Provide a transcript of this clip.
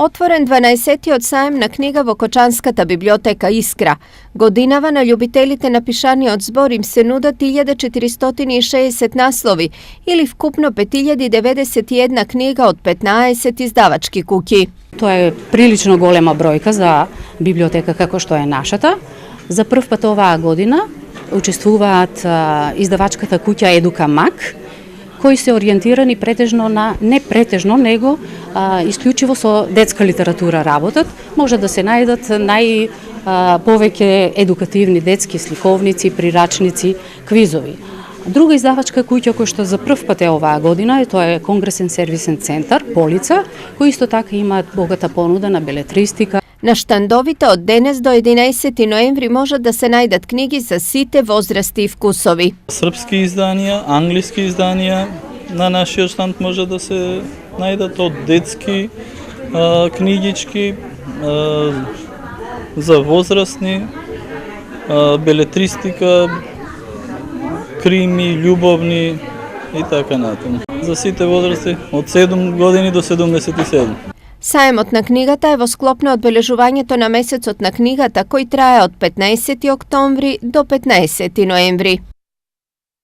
Отворен 12-тиот саем на книга во Кочанската библиотека Искра. Годинава на љубителите на пишаниот збор им се нудат 1460 наслови или вкупно 5091 книга од 15 издавачки куќи. Тоа е прилично голема бројка за библиотека како што е нашата. За прв пат оваа година учествуваат издавачката куќа Едука Мак, кои се ориентирани претежно на, не претежно, него исклучиво со детска литература работат. Може да се најдат повеќе едукативни детски сликовници, прирачници, квизови. Друга издавачка куќа која што за прв пат е оваа година, тоа е Конгресен сервисен центар Полица, кој исто така имаат богата понуда на белетристика. На штандовите од денес до 11 ноември можат да се најдат книги за сите возрасти и вкусови. Српски изданија, англиски изданија на нашиот штанд може да се најдат, од детски книгички за возрастни, белетристика, крими, љубовни и така натаму. За сите возрасти од 7 години до 77. Саемот на книгата е во склоп на одбележувањето на месецот на книгата кој трае од 15 октомври до 15 ноември.